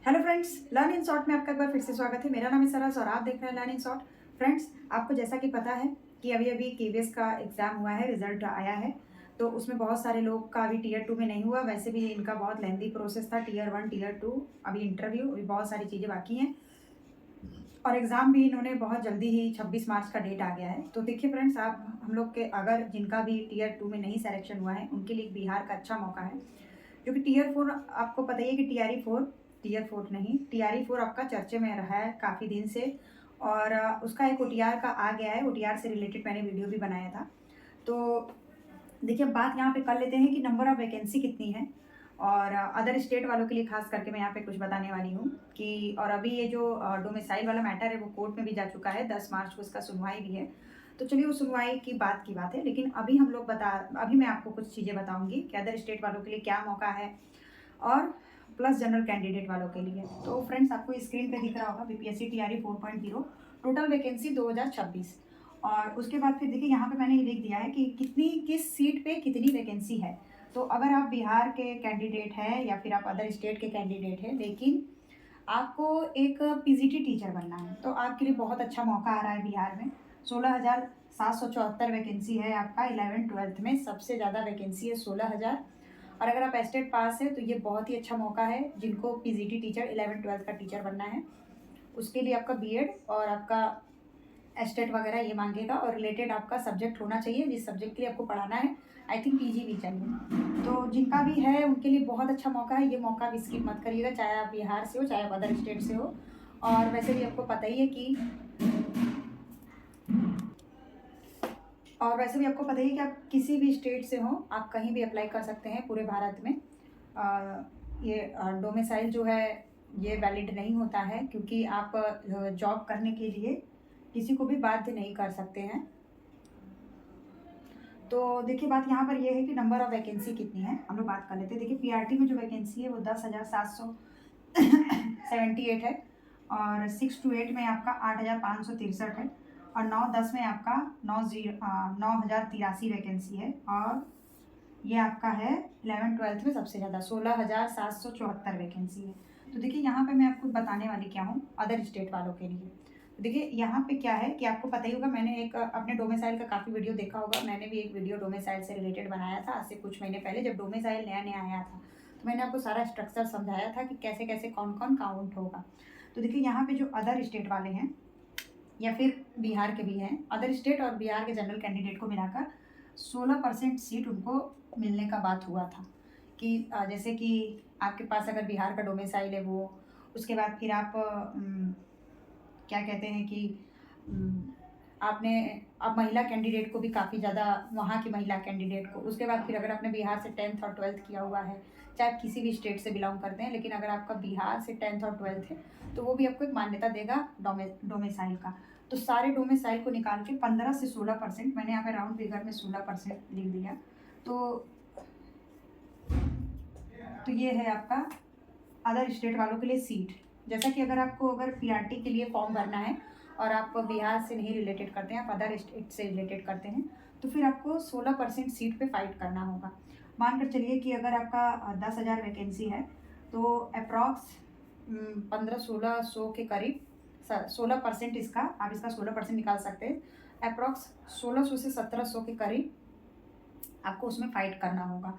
Hello friends, learn in short में आपका एक बार फिर से स्वागत है। मेरा नाम है सरस और आप देख रहे हैं लर्न इन शॉर्ट। फ्रेंड्स, आपको जैसा कि पता है कि अभी अभी केवीएस का एग्ज़ाम हुआ है, रिजल्ट आया है। तो उसमें बहुत सारे लोग का अभी टीयर 2 में नहीं हुआ। वैसे भी इनका बहुत लेंथी प्रोसेस था, टीयर 1 टीयर 2, अभी इंटरव्यू, अभी बहुत सारी चीज़ें बाकी हैं और एग्ज़ाम भी इन्होंने बहुत जल्दी ही 26 मार्च का डेट आ गया है। तो देखिए फ्रेंड्स, आप हम लोग के अगर जिनका भी टीयर 2 में नहीं सिलेक्शन हुआ है उनके लिए बिहार का अच्छा मौका है, क्योंकि टीयर 4 आपको पता ही है कि टीयर 4 नहीं, टीआरई 4 आपका चर्चे में रहा है काफ़ी दिन से और उसका एक ओटीआर का आ गया है। ओटीआर से रिलेटेड मैंने वीडियो भी बनाया था। तो देखिए, बात यहाँ पे कर लेते हैं कि नंबर ऑफ वैकेंसी कितनी है और अदर स्टेट वालों के लिए खास करके मैं यहाँ पे कुछ बताने वाली हूँ कि और अभी ये जो डोमिसाइल वाला मैटर है वो कोर्ट में भी जा चुका है, 10 मार्च को इसका सुनवाई भी है। तो चलिए, वो सुनवाई की बात है, लेकिन अभी मैं आपको कुछ चीज़ें बताऊँगी कि अदर स्टेट वालों के लिए क्या मौका है और प्लस जनरल कैंडिडेट वालों के लिए। तो फ्रेंड्स, आपको स्क्रीन पे दिख रहा होगा बीपीएससी टीआरई 4.0 टोटल वैकेंसी 2026 और उसके बाद फिर देखिए यहाँ पे मैंने ये लिख दिया है कि किस सीट पे कितनी वैकेंसी है। तो अगर आप बिहार के कैंडिडेट हैं या फिर आप अदर स्टेट के कैंडिडेट हैं, लेकिन आपको एक पीजीटी टीचर बनना है, तो आपके लिए बहुत अच्छा मौका आ रहा है बिहार में। 16,774 वैकेंसी है आपका 11th-12th में, सबसे ज़्यादा वैकेंसी है 16,000। और अगर आप एस्टेट पास है तो ये बहुत ही अच्छा मौका है जिनको पीजीटी टीचर 11th-12th का टीचर बनना है। उसके लिए आपका बीएड और आपका एस्टेट वगैरह ये मांगेगा और रिलेटेड आपका सब्जेक्ट होना चाहिए जिस सब्जेक्ट के लिए आपको पढ़ाना है। आई थिंक पीजी भी चाहिए। तो जिनका भी है उनके लिए बहुत अच्छा मौका है, ये मौका भी स्किप मत करिएगा, चाहे आप बिहार से हो चाहे आप अदर स्टेट से हो। और वैसे भी आपको पता ही है कि आप किसी भी स्टेट से हो, आप कहीं भी अप्लाई कर सकते हैं पूरे भारत में। ये डोमिसाइल जो है ये वैलिड नहीं होता है, क्योंकि आप जॉब करने के लिए किसी को भी बाध्य नहीं कर सकते हैं। तो देखिए, बात यहाँ पर ये है कि नंबर ऑफ वैकेंसी कितनी है, हम लोग बात कर लेते हैं। देखिए, पीआरटी में जो वैकेंसी है वो 10,778 है और 6 to 8 में आपका 8,563 है और 9-10 में आपका 9,083 वैकेंसी है और ये आपका है 11th-12th में सबसे ज़्यादा 16,774 वैकेंसी है। तो देखिए, यहाँ पे मैं आपको बताने वाली क्या हूँ अदर स्टेट वालों के लिए। तो देखिए, यहाँ पे क्या है कि आपको पता ही होगा, मैंने एक अपने डोमिसाइल का काफ़ी वीडियो देखा होगा। मैंने भी एक वीडियो डोमिसाइल से रिलेटेड बनाया था आज से कुछ महीने पहले, जब डोमिसाइल नया नया आया था। तो मैंने आपको सारा स्ट्रक्चर समझाया था कि कैसे कैसे कौन कौन काउंट होगा। तो देखिए, यहाँ पे जो अदर स्टेट वाले हैं या फिर बिहार के भी हैं, अदर स्टेट और बिहार के जनरल कैंडिडेट को मिलाकर 16% सीट उनको मिलने का बात हुआ था कि जैसे कि आपके पास अगर बिहार का डोमिसाइल है वो, उसके बाद फिर आप क्या कहते हैं कि आपने अब महिला कैंडिडेट को भी काफ़ी ज़्यादा, वहाँ की महिला कैंडिडेट को, उसके बाद फिर अगर आपने बिहार से 10th और 12th किया हुआ है, चाहे आप किसी भी स्टेट से बिलोंग करते हैं, लेकिन अगर आपका बिहार से 10th और 12th है तो वो भी आपको एक मान्यता देगा डोमिसाइल का। तो सारे डोमिसाइल को निकाल के 15 से 16%, मैंने यहाँ पे राउंड फिगर में 16% लिख दिया। तो ये है आपका अदर स्टेट वालों के लिए सीट। जैसा कि अगर पीआरटी के लिए फॉर्म भरना है और आप बिहार से नहीं रिलेटेड करते हैं, आप अदर स्टेट से रिलेटेड करते हैं, तो फिर आपको 16% सीट पे फाइट करना होगा। मानकर चलिए कि अगर आपका 10,000 वैकेंसी है तो अप्रॉक्स 1500-1600 के करीब 16% इसका, आप इसका 16% निकाल सकते हैं। अप्रॉक्स 1600 से 1700 के करीब आपको उसमें फाइट करना होगा।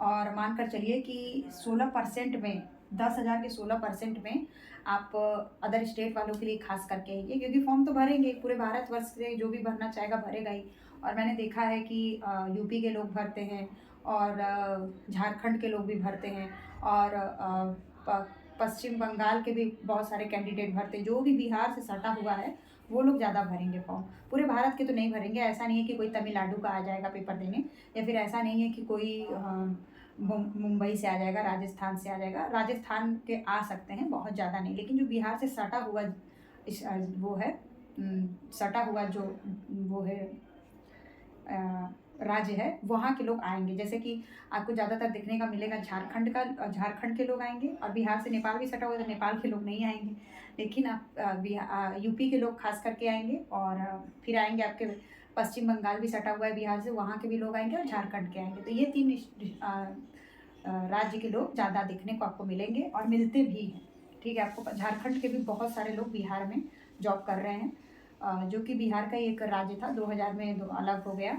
और मानकर चलिए कि 16% में, 10,000 के 16% में आप अदर स्टेट वालों के लिए खास करके है ये, क्योंकि फॉर्म तो भरेंगे, पूरे भारतवर्ष से जो भी भरना चाहेगा भरेगा ही। और मैंने देखा है कि यूपी के लोग भरते हैं और झारखंड के लोग भी भरते हैं और पश्चिम बंगाल के भी बहुत सारे कैंडिडेट भरते हैं। जो भी बिहार से सटा हुआ है वो लोग ज़्यादा भरेंगे फॉर्म, पूरे भारत के तो नहीं भरेंगे। ऐसा नहीं है कि कोई तमिलनाडु का आ जाएगा पेपर देने, या फिर ऐसा नहीं है कि कोई मुंबई से आ जाएगा, राजस्थान से आ जाएगा। राजस्थान के आ सकते हैं, बहुत ज़्यादा नहीं, लेकिन जो बिहार से सटा हुआ वो है, सटा हुआ जो वो है राज्य है, वहाँ के लोग आएंगे। जैसे कि आपको ज़्यादातर देखने का मिलेगा झारखंड के लोग आएंगे, और बिहार से नेपाल भी सटा हुआ है तो नेपाल के लोग नहीं आएंगे, लेकिन आप यूपी के लोग खास करके आएंगे। और फिर आएंगे आपके पश्चिम बंगाल भी सटा हुआ है बिहार से, वहाँ के भी लोग आएंगे और झारखंड के आएंगे। तो ये 3 राज्य के लोग ज़्यादा देखने को आपको मिलेंगे और मिलते भी हैं, ठीक है। आपको झारखंड के भी बहुत सारे लोग बिहार में जॉब कर रहे हैं, जो कि बिहार का एक राज्य था, 2000 में अलग हो गया।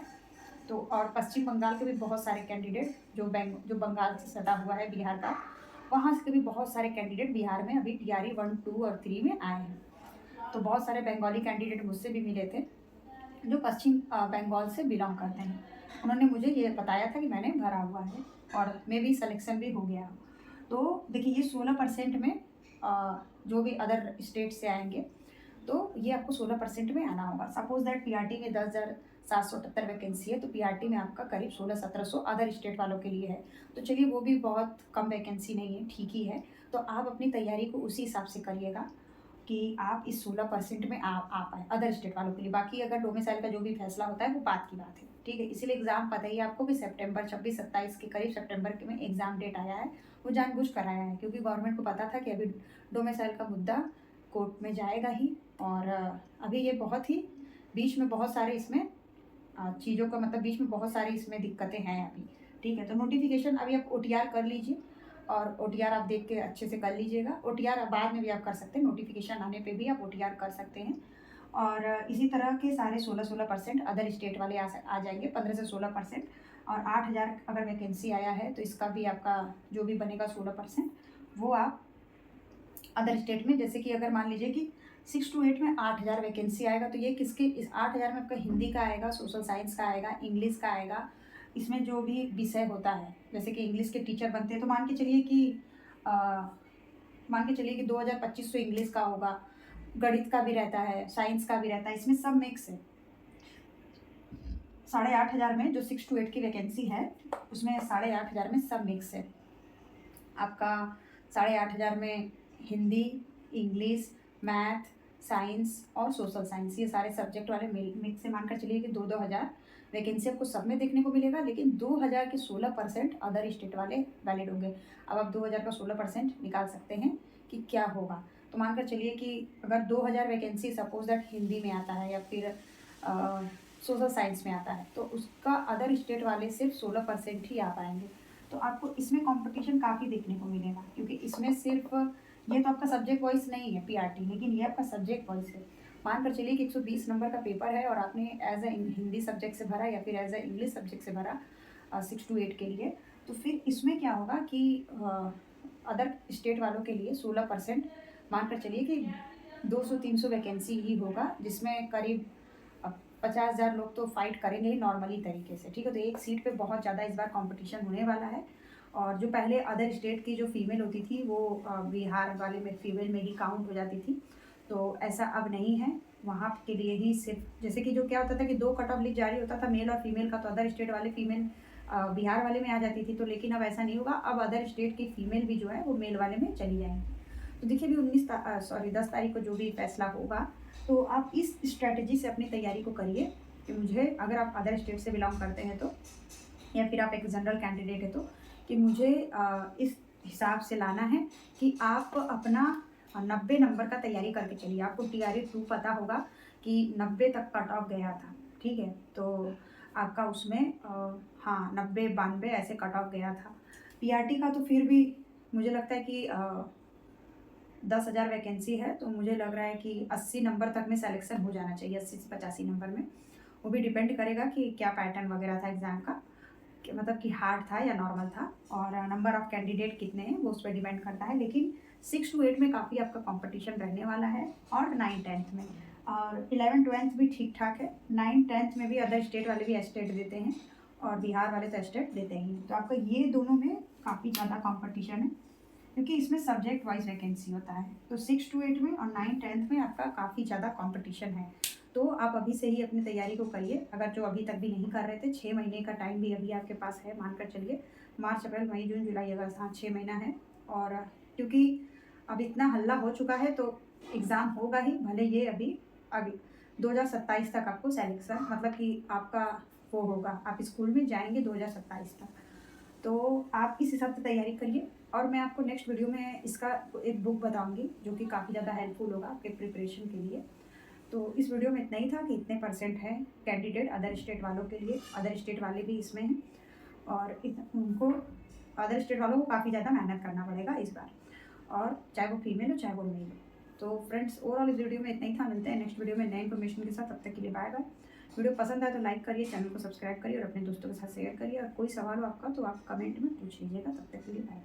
तो और पश्चिम बंगाल के भी बहुत सारे कैंडिडेट जो बंगाल से सटा हुआ है बिहार का, वहाँ से भी बहुत सारे कैंडिडेट बिहार में अभी टीआरई 1, 2 और 3 में आए हैं। तो बहुत सारे बंगाली कैंडिडेट मुझसे भी मिले थे जो पश्चिम बंगाल से बिलोंग करते हैं। उन्होंने मुझे ये बताया था कि मैंने भरा हुआ है और मे भी सिलेक्शन भी हो गया। तो देखिए ये 16% में जो भी अदर स्टेट से आएंगे तो ये आपको 16% में आना होगा। सपोज दैट पीआरटी में 10,778 वैकेंसी है, तो पीआरटी में आपका करीब 1600-1700 अदर स्टेट वालों के लिए है। तो चलिए वो भी बहुत कम वैकेंसी नहीं है, ठीक ही है। तो आप अपनी तैयारी को उसी हिसाब से करिएगा कि आप इस 16% में आ पाए अदर स्टेट वालों के लिए। बाकी अगर डोमिसाइल का जो भी फैसला होता है वो बात की बात है, ठीक है। इसीलिए एग्जाम पता ही आपको कि सितंबर 26-27 के करीब सितंबर के में एग्जाम डेट आया है। वो जानबूझ कर आया है क्योंकि गवर्नमेंट को पता था कि अभी डोमिसाइल का मुद्दा कोर्ट में जाएगा ही। और अभी ये बहुत ही बीच में बहुत सारे इसमें चीज़ों का मतलब बीच में बहुत सारी इसमें दिक्कतें हैं अभी, ठीक है। तो नोटिफिकेशन अभी आप ओटीआर कर लीजिए और ओटीआर आप देख के अच्छे से कर लीजिएगा। ओटीआर बाद में भी आप कर सकते हैं, नोटिफिकेशन आने पे भी आप ओटीआर कर सकते हैं। और इसी तरह के सारे 16% अदर स्टेट वाले आ जाएंगे, 15 से 16%। और 8000 अगर वैकेंसी आया है तो इसका भी आपका जो भी बनेगा 16% वो आप अदर स्टेट में, जैसे कि अगर मान लीजिए कि 6 to 8 में 8000 वैकेंसी आएगा तो ये किसके, इस 8000 में आपका हिंदी का आएगा, सोशल साइंस का आएगा, इंग्लिश का आएगा। इसमें जो भी विषय होता है, जैसे कि इंग्लिश के टीचर बनते हैं तो मान के चलिए कि 2250 इंग्लिश का होगा, गणित का भी रहता है, साइंस का भी रहता है, इसमें सब मिक्स है। 8500 में जो 6 to 8 की वैकेंसी है उसमें 8500 में सब मिक्स है। आपका 8500 में हिंदी, इंग्लिश, मैथ, साइंस और सोशल साइंस, ये सारे सब्जेक्ट वाले मिक्स से मानकर चलिए कि 2-2000 वैकेंसी आपको सब में देखने को मिलेगा। लेकिन 2000 के 16% अदर स्टेट वाले वैलिड होंगे। अब आप 2000 का 16% निकाल सकते हैं कि क्या होगा। तो मानकर चलिए कि अगर 2000 वैकेंसी सपोज दैट हिंदी में आता है या फिर सोशल साइंस में आता है तो उसका अदर स्टेट वाले सिर्फ 16% ही आ पाएंगे। तो आपको इसमें कंपटीशन काफ़ी देखने को मिलेगा क्योंकि इसमें सिर्फ ये तो आपका सब्जेक्ट वाइज नहीं है पीआरटी, लेकिन ये आपका सब्जेक्ट वाइज है। मानकर चलिए कि 120 नंबर का पेपर है और आपने एज ए हिंदी सब्जेक्ट से भरा या फिर एज ए इंग्लिश सब्जेक्ट से भरा 6 to 8 के लिए, तो फिर इसमें क्या होगा कि अदर स्टेट वालों के लिए 16%, मानकर चलिए कि 200-300 वैकेंसी ही होगा जिसमें करीब 50,000 लोग तो फाइट करेंगे ही नॉर्मली तरीके से, ठीक है। तो एक सीट पे बहुत ज़्यादा इस बार कंपटीशन होने वाला है। और जो पहले अदर स्टेट की जो फीमेल होती थी वो बिहार वाले में फीमेल में ही काउंट हो जाती थी, तो ऐसा अब नहीं है। वहाँ के लिए ही सिर्फ जैसे कि जो क्या होता था कि 2 कट ऑफ लिस्ट जारी होता था मेल और फीमेल का, तो अदर स्टेट वाले फीमेल बिहार वाले में आ जाती थी। तो लेकिन अब ऐसा नहीं होगा, अब अदर स्टेट की फीमेल भी जो है वो मेल वाले में चली जाएंगी। तो देखिए अभी 10 तारीख को जो भी फैसला होगा तो आप इस स्ट्रैटेजी से अपनी तैयारी को करिए कि मुझे, अगर आप अदर स्टेट से बिलोंग करते हैं तो या फिर आप एक जनरल कैंडिडेट है तो, कि मुझे इस हिसाब से लाना है कि आप अपना 90 नंबर का तैयारी करके चलिए। आपको टीआरई 2 पता होगा कि 90 तक कट ऑफ गया था, ठीक है। तो आपका उसमें हाँ 90-92 ऐसे कट ऑफ गया था। पीआरटी का तो फिर भी मुझे लगता है कि 10,000 वैकेंसी है तो मुझे लग रहा है कि 80 नंबर तक में सिलेक्शन हो जाना चाहिए, 80 से 85 नंबर में। वो भी डिपेंड करेगा कि क्या पैटर्न वगैरह था एग्ज़ाम का, कि मतलब कि हार्ड था या नॉर्मल था, और नंबर ऑफ़ कैंडिडेट कितने हैं वो उस पर डिपेंड करता है। लेकिन 6 to 8 में काफ़ी आपका कंपटीशन रहने वाला है, और 9-10th में, और 11-12th भी ठीक ठाक है। 9-10th में भी अदर स्टेट वाले भी एस्टेट देते हैं और बिहार वाले तो एस्टेट देते ही हैं। तो आपका ये दोनों में काफ़ी ज़्यादा कॉम्पिटिशन है क्योंकि इसमें सब्जेक्ट वाइज वैकेंसी होता है। तो 6 to 8 में और 9-10th में आपका काफ़ी ज़्यादा कंपटीशन है। तो आप अभी से ही अपनी तैयारी को करिए। अगर जो अभी तक भी नहीं कर रहे थे, 6 महीने का टाइम भी अभी आपके पास है, मानकर चलिए मार्च, अप्रैल, मई, जून, जुलाई, अगस्त, हाँ 6 महीना है। और क्योंकि अब इतना हल्ला हो चुका है तो एग्ज़ाम होगा ही, भले ये अभी 2027 तक आपको सेलेक्शन, मतलब कि आपका वो होगा, आप स्कूल में जाएंगे 2027 तक। तो आप इस हिसाब से तैयारी करिए। और मैं आपको नेक्स्ट वीडियो में इसका एक बुक बताऊंगी जो कि काफ़ी ज़्यादा हेल्पफुल होगा आपके प्रिपरेशन के लिए। तो इस वीडियो में इतना ही था कि इतने % है कैंडिडेट अदर स्टेट वालों के लिए, अदर स्टेट वाले भी इसमें हैं, और उनको अदर स्टेट वालों को काफ़ी ज़्यादा मेहनत करना पड़ेगा इस बार। और चाहे वो फीमेल हो चाहे वो मेल हो। तो फ्रेंड्स ओवरऑल इस वीडियो में इतना ही था। मिलते हैं नेक्स्ट वीडियो में नए इन्फॉर्मेशन के साथ। तब तक के लिए बाय बाय। वीडियो पसंद आए तो लाइक करिए, चैनल को सब्सक्राइब करिए और अपने दोस्तों के साथ शेयर करिए। और कोई सवाल हो आपका तो आप कमेंट में पूछ लीजिएगा। तब तक के लिए बाय।